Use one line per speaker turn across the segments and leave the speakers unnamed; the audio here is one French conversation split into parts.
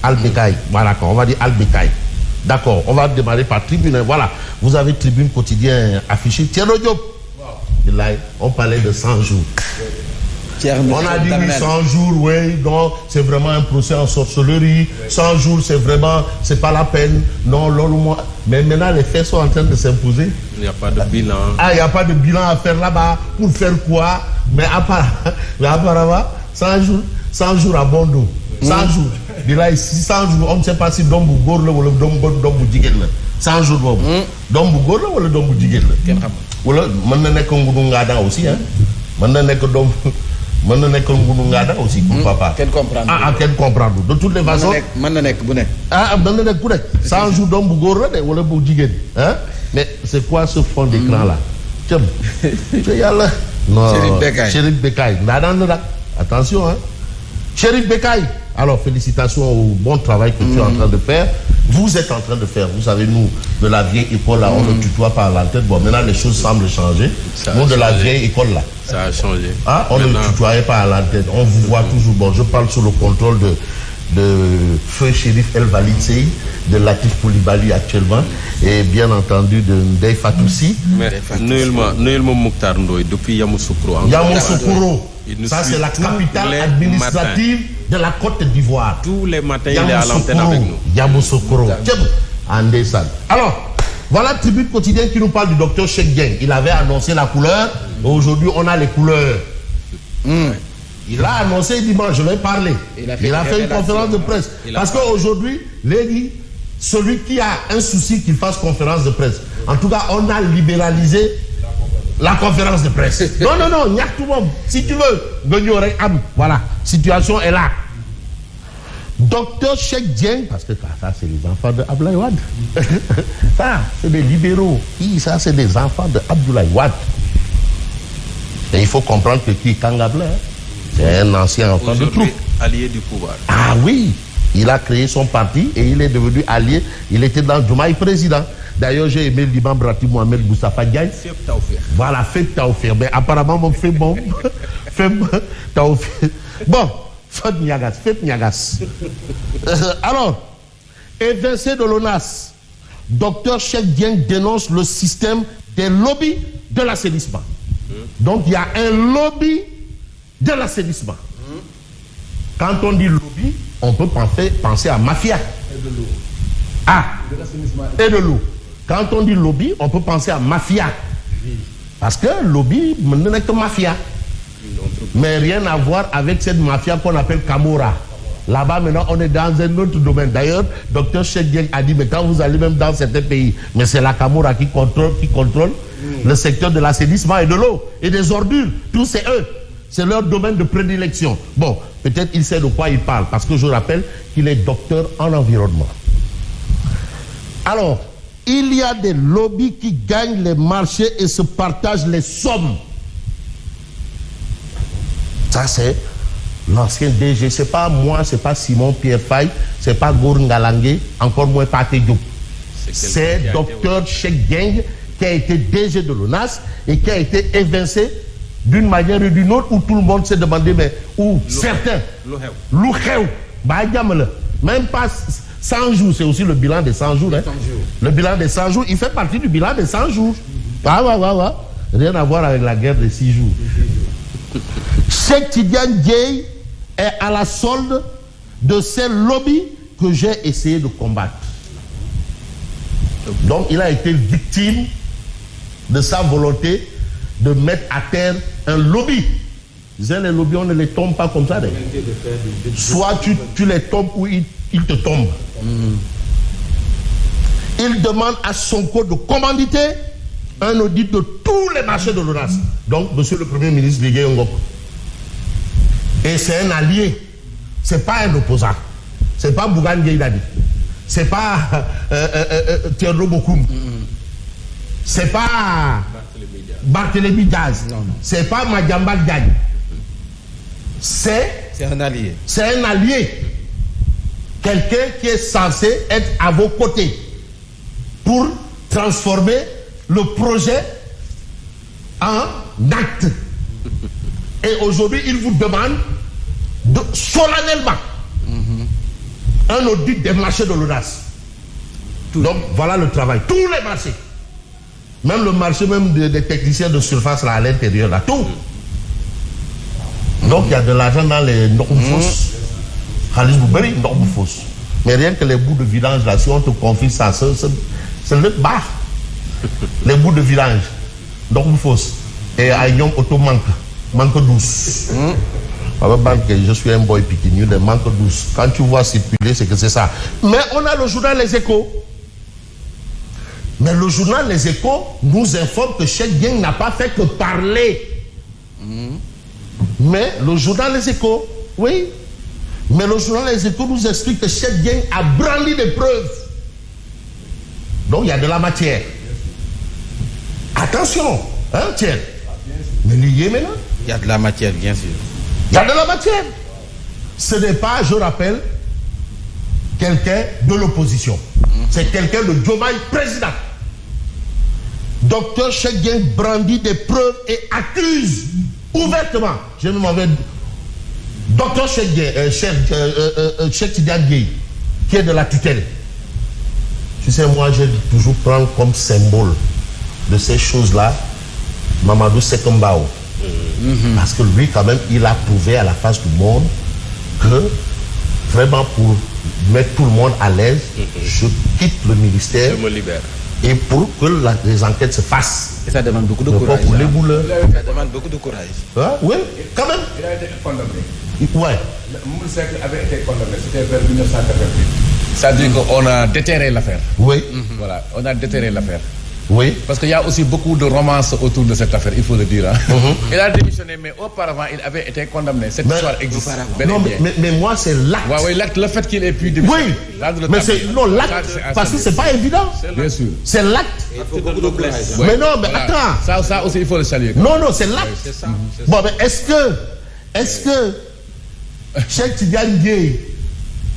Al-Bekaï, voilà, on va dire Al-Bekaï. D'accord, on va démarrer par Tribune. Voilà, vous avez Tribune quotidien affiché. Tiens, le job. On parlait de 100 jours. On a dit oui, 100 jours, oui, non, c'est vraiment un procès en sorcellerie. 100 jours, c'est vraiment, c'est pas la peine. Non, mais maintenant, les faits sont en train de s'imposer.
Il n'y a pas de bilan.
Ah, il n'y a pas de bilan à faire là-bas. Pour faire quoi? Mais apparemment, 100 jours à bon dos. 100 jours. De là, ici, 100 jours, on ne sait pas si Dombu Gorle ou le Dombu Djigel. 100 jours, Dombu Gorle ou le Dombu Djigel. Voilà, maintenant, aussi, hein. Maintenant, aussi, pour papa.
Quel comprendre.
Quel comprendre. De toutes les façons. 100 jours Dombu Gorle ou le Dombu Djigel. Hein? Mais c'est quoi ce fond d'écran là? Non, Chérif Bekaï. Attention, hein. Chérif Bekaï. Alors, félicitations au bon travail que tu es en train de faire. Vous êtes en train de faire. Vous savez, nous, de la vieille école, là, on ne tutoie pas à l'antenne. Bon, maintenant, les choses semblent changer. Nous, de la vieille école, là.
Ça a changé.
On ne tutoie pas à l'antenne. On vous voit toujours. Bon, je parle sous le contrôle de Feu Chérif El Valitsei, de Latif Koulibaly actuellement, et bien entendu de Ndeye Fatoussi.
Mais nullement Mokhtar Ndoye depuis Yamoussoukro.
Yamoussoukro, ça c'est la capitale administrative de la Côte d'Ivoire.
Tous les matins, il est à l'antenne avec nous.
Yamoussoukro. Alors, voilà Tribune quotidien qui nous parle du docteur Cheikh Dieng. Il avait annoncé la couleur, aujourd'hui on a les couleurs. Il a annoncé dimanche, je vais parler. Il a fait une conférence de presse. Parce qu'aujourd'hui, celui qui a un souci qu'il fasse conférence de presse. En tout cas, on a libéralisé la conférence de presse. Non, il y a tout le monde. Si tu veux, voilà, situation est là. Docteur Cheikh Dieng, parce que ça, c'est les enfants de Abdoulaye Wade. Ça, c'est des libéraux. Ça, c'est des enfants de Abdoulaye Wade. Et il faut comprendre que qui est Kangabla, c'est un ancien enfant de troupe.
Allié du pouvoir.
Ah oui, il a créé son parti et il est devenu allié. Il était dans Djoumaï président. D'ailleurs, j'ai aimé l'imam Brati Mohamed Boussafa Diagne. Voilà, fait Taoufir. Mais apparemment, mon fait bon. Fait Taoufir. Bon, fait Niagas. Alors, évincé de l'ONAS, docteur Cheikh Dieng dénonce le système des lobbies de l'assainissement. Donc, il y a un lobby de l'assainissement. Quand on dit lobby, on peut penser à mafia.
Et de l'eau.
Et de l'eau. Quand on dit lobby, on peut penser à mafia. Parce que lobby, n'est que mafia. Mais rien à voir avec cette mafia qu'on appelle Camorra. Là-bas, maintenant, on est dans un autre domaine. D'ailleurs, docteur Cheikh Dieng a dit, mais quand vous allez même dans certains pays, mais c'est la Camorra qui contrôle le secteur de l'assainissement et de l'eau et des ordures. Tout c'est eux. C'est leur domaine de prédilection. Bon, peut-être il sait de quoi il parle, parce que je rappelle qu'il est docteur en environnement. Alors, il y a des lobbies qui gagnent les marchés et se partagent les sommes. Ça, c'est l'ancien DG. C'est pas moi, c'est pas Simon Pierre Faye, c'est pas Gour Ngalangue, encore moins Pathé Diop. C'est docteur Cheikh Dieng qui a été DG de l'ONAS et qui a été évincé d'une manière ou d'une autre, où tout le monde s'est demandé, mais où certains, même pas 100 jours, c'est aussi le bilan des 100 jours. Hein. Le bilan des 100 jours, il fait partie du bilan des 100 jours. Rien à voir avec la guerre des 6 jours. Cheikh Tidiane Dieye est à la solde de ces lobbies que j'ai essayé de combattre. Donc il a été victime de sa volonté de mettre à terre un lobby. Je disais, les lobbies, on ne les tombe pas comme ça. Soit tu les tombes ou ils te tombent. Il demande à Sonko de commanditer un audit de tous les marchés de l'ONAS. Donc, monsieur le Premier ministre Ligue Ngok. Et c'est un allié. C'est pas un opposant. C'est pas Bougan Gaydadi. C'est pas Théodore Bokoum. C'est pas Barthélémy Diaz. C'est pas Madjamba Diagne. C'est
un allié.
C'est un allié. Quelqu'un qui est censé être à vos côtés pour transformer le projet en acte. Et aujourd'hui, il vous demande solennellement un audit des marchés de l'audace. Donc voilà le travail. Tous les marchés. Même le marché même des techniciens de surface là à l'intérieur, là, tout. Donc il y a de l'argent dans les normes fausses. Khalis Bouberi, normes fausses. Mais rien que les bouts de vidange là, si on te confie ça, c'est le bas. Les bouts de vidange, normes fausses. Et Aïnyom auto manque douce. Je suis un boy piquignou de manque douce. Quand tu vois circuler, c'est que c'est ça. Mais on a le journal Les Échos. Mais le journal Les Échos nous informe que Cheikh Dieng n'a pas fait que parler. Mais le journal Les Échos, oui. Mais le journal Les Échos nous explique que Cheikh Dieng a brandi des preuves. Donc il y a de la matière. Attention, hein, tiens. Mais lié maintenant.
Il y a de la matière, bien sûr.
Il y a de la matière. Ce n'est pas, je rappelle, quelqu'un de l'opposition. C'est quelqu'un de Diomaye président. Docteur Cheikh Dieng brandit des preuves et accuse ouvertement. Je me m'avais dit. Docteur Cheikh Dieng, Cheikh Tidiane Dièye, qui est de la tutelle. Tu sais, moi, je toujours prendre comme symbole de ces choses-là Mamadou Sekombao. Parce que lui, quand même, il a prouvé à la face du monde que, vraiment, pour mettre tout le monde à l'aise, je quitte le ministère.
Je me libère.
Et pour que les enquêtes se fassent.
Et ça demande beaucoup de courage.
Pour les bouleurs.
Ça demande beaucoup de courage.
Hein? Oui, quand même.
Il a été condamné.
Ouais.
Moul Seck avait été condamné, c'était vers 1988. C'est-à-dire qu'on a déterré l'affaire.
Oui.
Voilà, on a déterré l'affaire.
Oui.
Parce qu'il y a aussi beaucoup de romances autour de cette affaire, il faut le dire. Hein. Il a démissionné, mais auparavant, il avait été condamné. Cette histoire existe.
Non, mais moi, c'est l'acte.
Ouais, oui, l'acte, le fait qu'il ait pu démissionner.
Oui, mais c'est non, l'acte, parce que c'est pas évident.
Bien sûr.
C'est l'acte.
Il faut beaucoup de courage.
Mais non, mais
Voilà.
attends.
Ça aussi, il faut le saluer.
Non, c'est l'acte.
C'est ça.
Bon, mais est-ce que Cheikh Tidiane Dièye,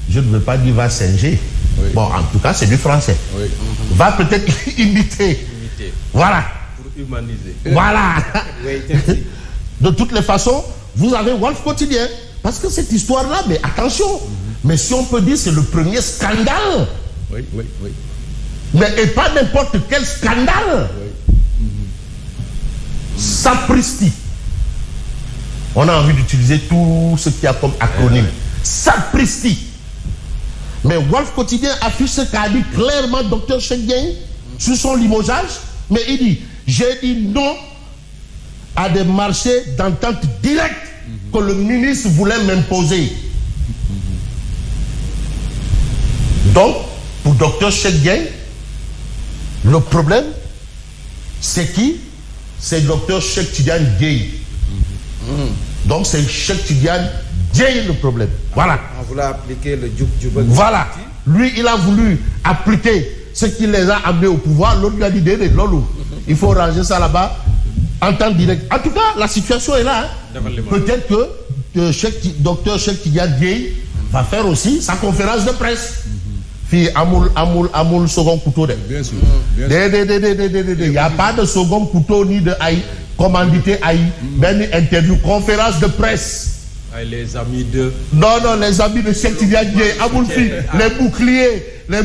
je ne veux pas dire va singer.
Oui.
Bon, en tout cas, c'est du français.
Oui.
Va peut-être imiter. Voilà.
Pour humaniser.
Voilà.
Oui,
De toutes les façons, vous avez Walf Quotidien. Parce que cette histoire-là, mais attention. Mais si on peut dire, c'est le premier scandale.
Oui.
Mais et pas n'importe quel scandale. Sapristi. On a envie d'utiliser tout ce qu'il y a comme acronyme. Sapristi. Mais Walf Quotidien affiche ce qu'a dit clairement Dr Cheikh Dieng sur son limogeage. Mais il dit, j'ai dit non à des marchés d'entente directe que le ministre voulait m'imposer. Donc, pour Dr Cheikh Dieng, le problème, c'est qui? C'est Dr Cheikh Tidiane Dièye. Donc, c'est Cheikh Tidiane Dièye le problème. Voilà.
On voulait appliquer le Djoub.
Voilà. Lui, il a voulu appliquer ce qui les a amenés au pouvoir. L'autre lui a dit, Lolo, il faut ranger ça là-bas en temps direct. En tout cas, la situation est là. Hein. Peut-être que Dr Cheikh Tidiane Dièye va faire aussi sa conférence de presse. Puis Amoul second couteau.
Bien sûr.
Il n'y a pas de second couteau ni de aïe, commandité aïe, ben interview, conférence de presse.
Les amis de...
Non, les amis de Cheikh Tidiane Dièye, Aboulfi, les boucliers de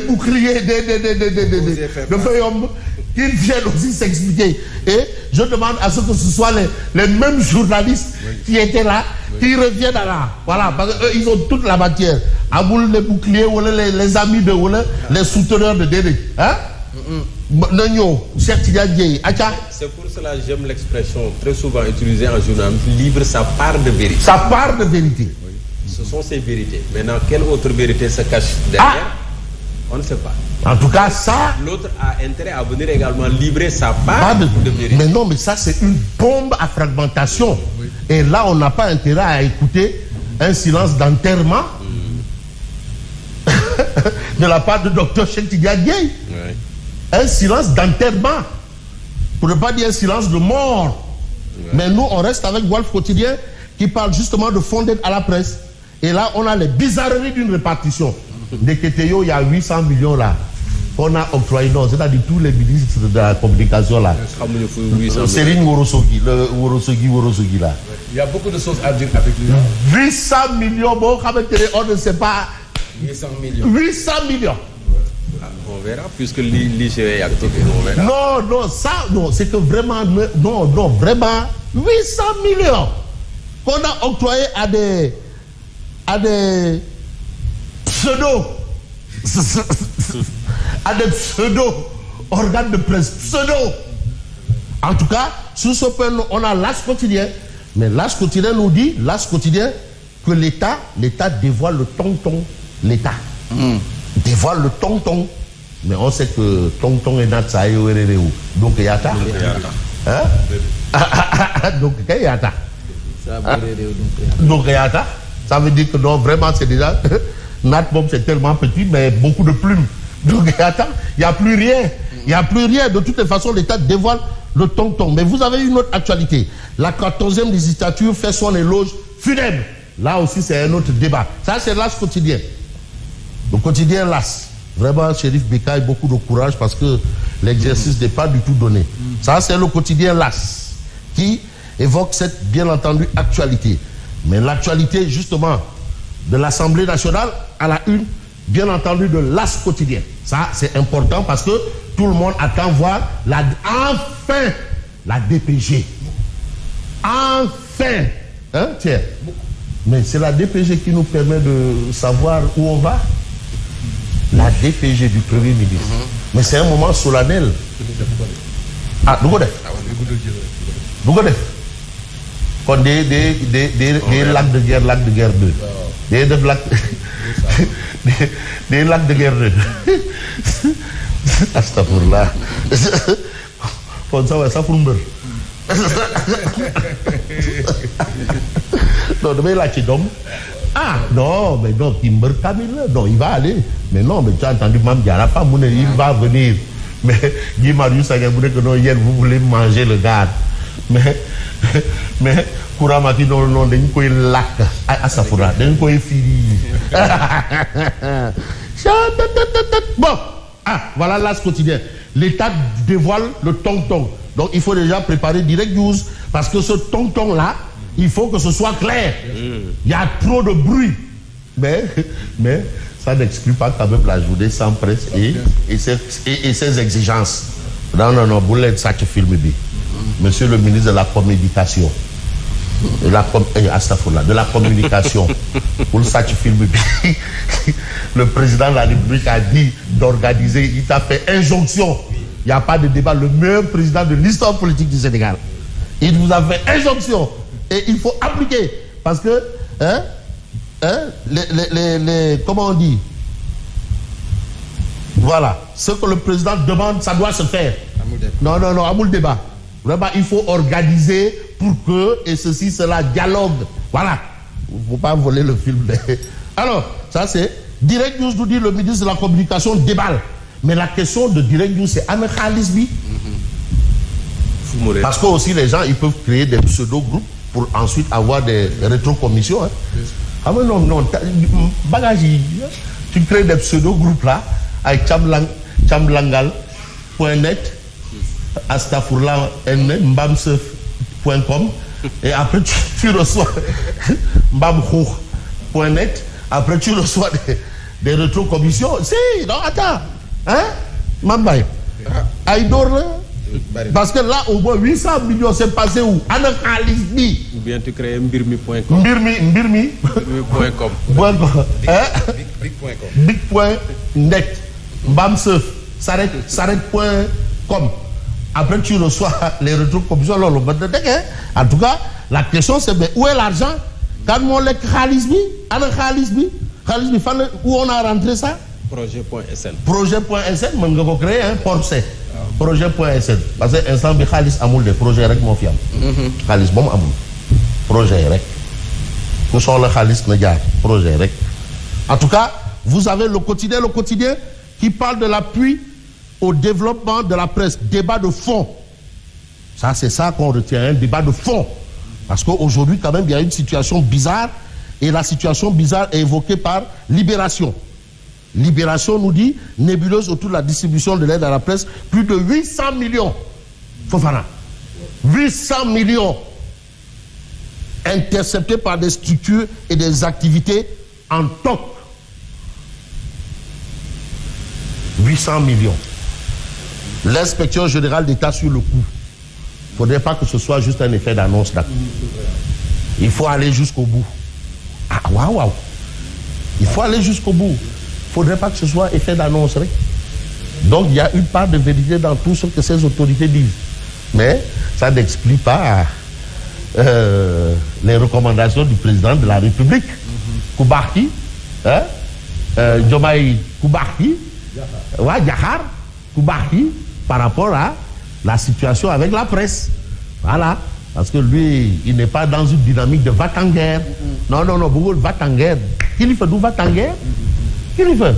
Fayom, qu'ils viennent aussi s'expliquer. Et je demande à ce que ce soit les mêmes journalistes qui étaient là, qui reviennent là. Voilà, parce qu'eux, ils ont toute la matière. Aboul, les boucliers, ou les amis de, ou les souteneurs de Dédé. Hein?
C'est pour cela que j'aime l'expression très souvent utilisée en journalisme, livre sa part de vérité.
Sa part de vérité.
Oui. Ce sont ses vérités. Maintenant, quelle autre vérité se cache derrière? On ne sait pas.
En tout cas, ça...
L'autre a intérêt à venir également livrer sa part de vérité.
Mais non, mais ça, c'est une bombe à fragmentation. Oui. Et là, on n'a pas intérêt à écouter un silence d'enterrement de la part de Dr Cheikh Tidiane Dièye.
Oui.
Un silence d'enterrement, pour ne pas dire un silence de mort. Ouais. Mais nous, on reste avec Walf Quotidien qui parle justement de fonds d'aide à la presse. Et là, on a les bizarreries d'une répartition. Des Keteyo, il y a 800 millions là. On a octroyé, non, c'est-à-dire tous les ministres de la communication là. Céline Worosogi, le Worosogi là.
Il y a beaucoup de choses à dire avec lui.
800 millions, bon, on ne sait pas
800 millions.
800 millions.
On verra, puisque l'IGE est activé, on verra.
Non, c'est que vraiment, vraiment, 800 millions qu'on a octroyés à des pseudo organes de presse, pseudo. En tout cas, sur ce point, on a l'As quotidien. Mais l'As quotidien nous dit, que l'État dévoile le tonton. L'État dévoile le tonton. Mais on sait que tonton est dans ça. Donc, il y a ça. Donc, il y a ça. Donc, il y a ça. Ça veut dire que non, vraiment, c'est déjà. Nat Bomb, c'est tellement petit, mais beaucoup de plumes. Donc, il n'y a plus rien. Il n'y a plus rien. De toutes les façons, l'État dévoile le tonton. Mais vous avez une autre actualité. La 14e législature fait son éloge funèbre. Là aussi, c'est un autre débat. Ça, c'est l'As quotidien. Le quotidien l'As. Vraiment, Chérif Bécaye, beaucoup de courage parce que l'exercice n'est pas du tout donné. Ça, c'est le quotidien l'As qui évoque cette, bien entendu, actualité. Mais l'actualité, justement, de l'Assemblée nationale à la une, bien entendu, de l'As quotidien. Ça, c'est important parce que tout le monde attend voir enfin la DPG. Enfin. Hein, tiens. Mais c'est la DPG qui nous permet de savoir où on va. La DPG du Premier ministre. Mais c'est un moment solennel. Ah, nous connaissons. Nous connaissons. Quand des lacs de guerre 2. Des lacs de guerre 2. Astagfirullah. Kon ça va ça pour me. Non, demain là tu dormes. Ah non, mais non, Timber Kamil, non, il va aller. Mais non, mais tu as entendu Mme Diara, pas mon il va venir. Mais Guy Marius a dit que non, hier vous voulez manger le gars. Mais Kouramaki non, d'un coup il lac. Ah, ça fera, d'un coup il finit. Bon, voilà l'As quotidien. L'État dévoile le tonton. Donc il faut déjà préparer Direct News parce que ce tonton-là, il faut que ce soit clair. Il y a trop de bruit. Mais ça n'exclut pas quand même la journée sans presse et ses exigences. Non, Boulet, ça te filme bien. Monsieur le ministre de la communication. De la communication. Pour ça tu filmes bien. Le président de la République a dit d'organiser, il t'a fait injonction. Il n'y a pas de débat. Le meilleur président de l'histoire politique du Sénégal. Il vous a fait injonction. Et il faut appliquer. Parce que, comment on dit? Voilà. Ce que le président demande, ça doit se faire. Non, amoul débat. Vraiment, il faut organiser pour que, et ceci, cela, dialogue. Voilà. Il ne faut pas voler le film. Alors, ça c'est, Direct News nous dit le ministre de la Communication déballe. Mais la question de Direct News, c'est Ahmed Khalisbi. Parce que aussi, les gens, ils peuvent créer des pseudo-groupes pour ensuite avoir des rétrocommissions. Hein. Ah mais non, bagage, tu crées des pseudo-groupes là, avec chamlangal.net, astafurla.net, mbamsef.com, et après tu reçois mbamhour.net, après tu reçois des rétrocommissions. Si, non, attends, hein, Mambay, Aïdor là. Parce que là, au moins 800 millions, c'est passé où?
Ou bien tu crées mbirmi.com.
Mbirmi.com. Big.net. Bamseuf. Saret.com. Après, tu reçois les retours comme ça. En tout cas, la question, c'est où est l'argent? Quand on l'a Khalisbi, où on a rentré ça?
Projet.sn.
Projet.sn, on va créer un Porsche. Projet.sn. Parce que l'instant, Khalis Amoul des projets avec mon fiam. Khalis Bom Amoul. Projet rec. Nous sommes le Khalis Nadia. Projet rec. En tout cas, vous avez le quotidien qui parle de l'appui au développement de la presse. Débat de fond. Ça, c'est ça qu'on retient, un débat de fond. Parce qu'aujourd'hui, quand même, il y a une situation bizarre. Et la situation bizarre est évoquée par Libération. Libération nous dit, nébuleuse autour de la distribution de l'aide à la presse, plus de 800 millions. Fofana. 800 millions interceptés par des structures et des activités en top. 800 millions. L'inspecteur général d'État sur le coup. Il ne faudrait pas que ce soit juste un effet d'annonce. Il faut aller jusqu'au bout. Ah, waouh. Il faut aller jusqu'au bout. Il ne faudrait pas que ce soit effet d'annonce. Donc, il y a une part de vérité dans tout ce que ces autorités disent. Mais ça n'explique pas les recommandations du président de la République. Koubarki, Diomaye Koubarki, Diakhar Koubarki, par rapport à la situation avec la presse. Voilà. Parce que lui, il n'est pas dans une dynamique de va-t-en-guerre. Non, beaucoup de va-t-en-guerre. Qui lui fait d'où va-t-en-guerre? Qui lui fait?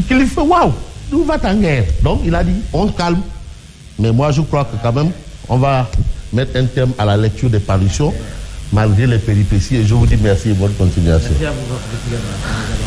Qui lui fait, waouh, d'où va-t-en-guerre? Donc, il a dit, on calme. Mais moi, je crois que quand même, on va mettre un terme à la lecture des parutions, malgré les péripéties. Et je vous dis merci et bonne continuation.
Merci à vous.